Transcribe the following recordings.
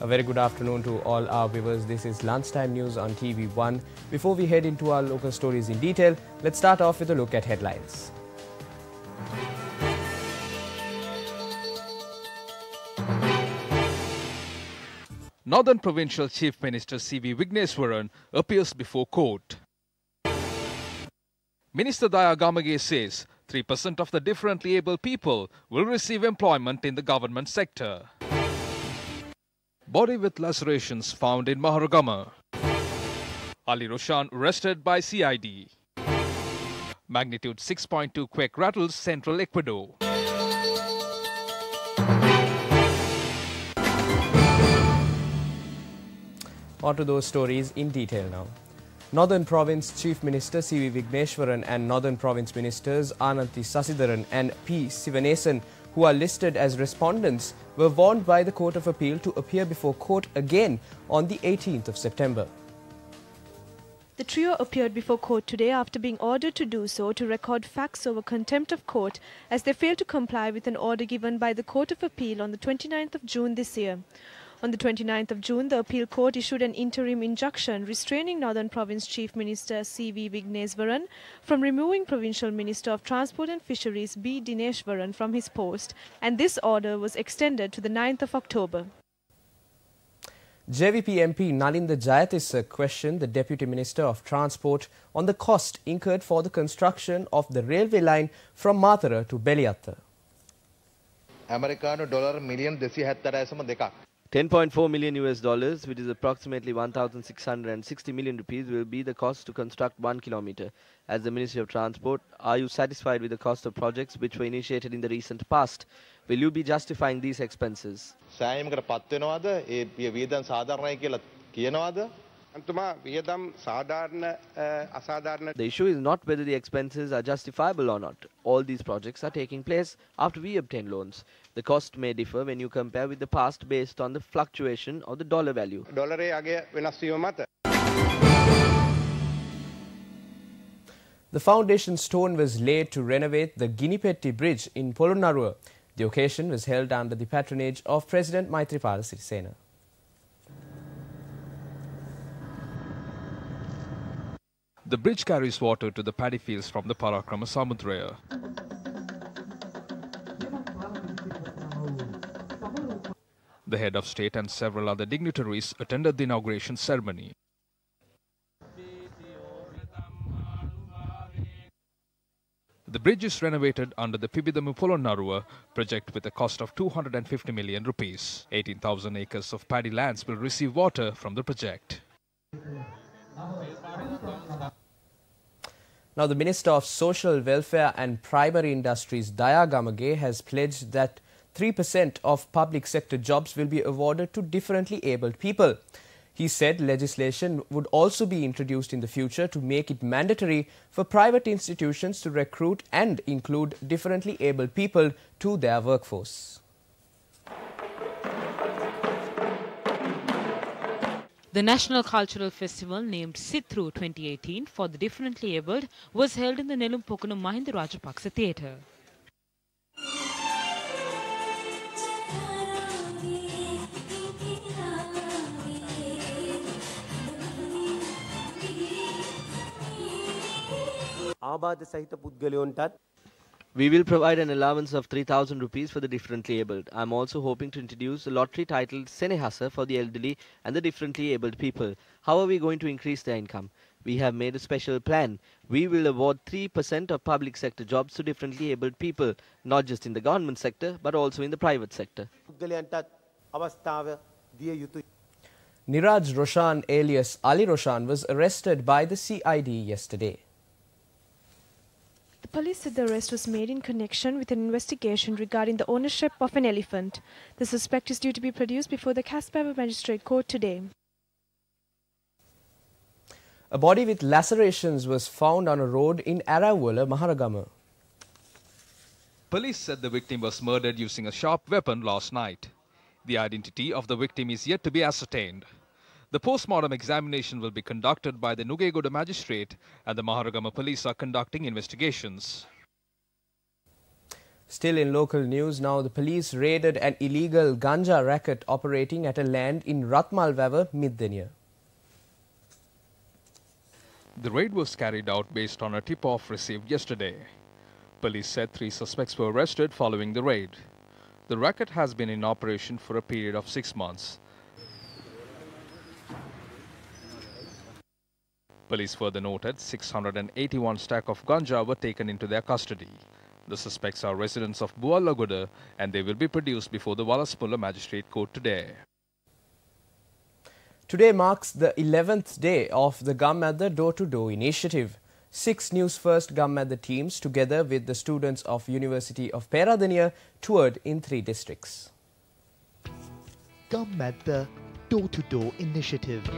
A very good afternoon to all our viewers. This is Lunchtime News on TV1. Before we head into our local stories in detail, let's start off with a look at headlines. Northern Provincial Chief Minister C.V. Vigneswaran appears before court. Minister Daya Gamage says 3% of the differently abled people will receive employment in the government sector. Body with lacerations found in Maharagama. Ali Roshan arrested by CID. Magnitude 6.2 quake rattles central Ecuador. On to those stories in detail now. Northern Province Chief Minister C.V. Vigneswaran and Northern Province Ministers Ananthi Sasidaran and P. Sivanesan, who are listed as respondents, were warned by the Court of Appeal to appear before court again on the 18th of September. The trio appeared before court today after being ordered to do so to record facts over contempt of court as they failed to comply with an order given by the Court of Appeal on the 29th of June this year. On the 29th of June, the appeal court issued an interim injunction restraining Northern Province Chief Minister C.V. Vigneswaran from removing Provincial Minister of Transport and Fisheries B. Dineshwaran from his post, and this order was extended to the 9th of October. JVP MP Nalinda Jayatissa questioned the Deputy Minister of Transport on the cost incurred for the construction of the railway line from Mathura to Beliatta. Americano dollar million 10.4 million US dollars, which is approximately 1,660 million rupees, will be the cost to construct 1 kilometer. As the Ministry of Transport, are you satisfied with the cost of projects which were initiated in the recent past? Will you be justifying these expenses? The issue is not whether the expenses are justifiable or not. All these projects are taking place after we obtain loans. The cost may differ when you compare with the past based on the fluctuation of the dollar value. The foundation stone was laid to renovate the Ginipetti Bridge in Polonnaruwa. The occasion was held under the patronage of President Maithripala Sirisena. The bridge carries water to the paddy fields from the Parakrama Samudraya. The head of state and several other dignitaries attended the inauguration ceremony. The bridge is renovated under the Pibidamu Polonnaruwa project with a cost of 250 million rupees. 18,000 acres of paddy lands will receive water from the project. Now, the Minister of Social Welfare and Primary Industries, Daya Gamage, has pledged that 3% of public sector jobs will be awarded to differently abled people. He said legislation would also be introduced in the future to make it mandatory for private institutions to recruit and include differently abled people to their workforce. The National Cultural Festival named Sithru 2018 for the differently abled was held in the Nelumpokunam Mahinda Rajapaksa Theatre. We will provide an allowance of 3,000 rupees for the differently abled. I am also hoping to introduce a lottery titled Senehasa for the elderly and the differently abled people. How are we going to increase their income? We have made a special plan. We will award 3% of public sector jobs to differently abled people, not just in the government sector, but also in the private sector. Niraj Roshan alias Ali Roshan was arrested by the CID yesterday. The police said the arrest was made in connection with an investigation regarding the ownership of an elephant. The suspect is due to be produced before the Casper Magistrate Court today. A body with lacerations was found on a road in Arawala, Maharagama. Police said the victim was murdered using a sharp weapon last night. The identity of the victim is yet to be ascertained. The post-mortem examination will be conducted by the Nugegoda magistrate and the Maharagama police are conducting investigations. Still in local news now, the police raided an illegal ganja racket operating at a land in Ratmalväver, Middeniya. The raid was carried out based on a tip-off received yesterday. Police said 3 suspects were arrested following the raid. The racket has been in operation for a period of 6 months. Police further noted 681 stacks of ganja were taken into their custody. The suspects are residents of Bualagoda and they will be produced before the Walasmulla Magistrate Court today. Today marks the 11th day of the Gum at the Door-to-Door initiative. 6 Newsfirst Gum at the teams, together with the students of University of Peradeniya, toured in 3 districts. Gum at the Door-to-Door initiative.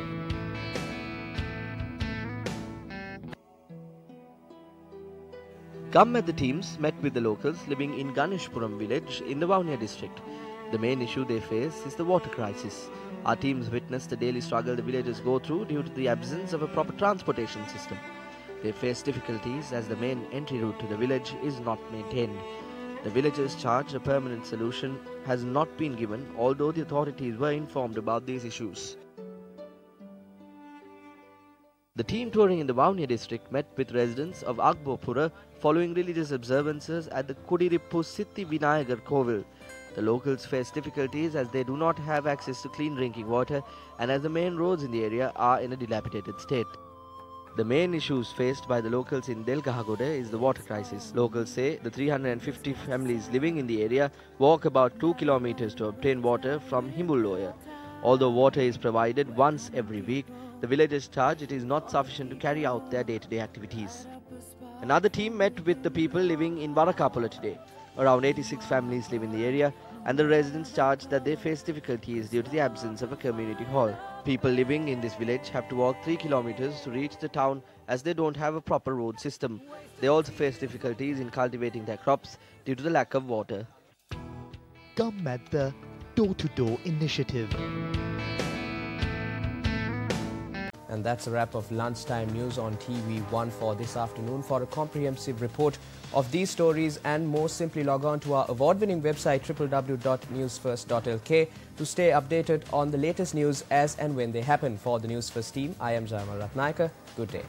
Gum at the teams met with the locals living in Ganeshpuram village in the Vavuniya district. The main issue they face is the water crisis. Our teams witnessed the daily struggle the villagers go through due to the absence of a proper transportation system. They face difficulties as the main entry route to the village is not maintained. The villagers charge a permanent solution has not been given, although the authorities were informed about these issues. The team touring in the Vavuniya district met with residents of Agbopura following religious observances at the Kudirippu Sitti Vinayagar Kovil. The locals face difficulties as they do not have access to clean drinking water and as the main roads in the area are in a dilapidated state. The main issues faced by the locals in Delgahagoda is the water crisis. Locals say the 350 families living in the area walk about 2 kilometers to obtain water from Himbulloya. Although water is provided once every week, the villagers charge it is not sufficient to carry out their day-to-day activities. Another team met with the people living in Varakapula today. Around 86 families live in the area and the residents charge that they face difficulties due to the absence of a community hall. People living in this village have to walk 3 kilometers to reach the town as they don't have a proper road system. They also face difficulties in cultivating their crops due to the lack of water. Gum at the Door-to-Door initiative. And that's a wrap of lunchtime news on TV1 for this afternoon. For a comprehensive report of these stories and more, simply log on to our award-winning website www.newsfirst.lk to stay updated on the latest news as and when they happen. For the Newsfirst team, I am Jayamal Ratnayaka. Good day.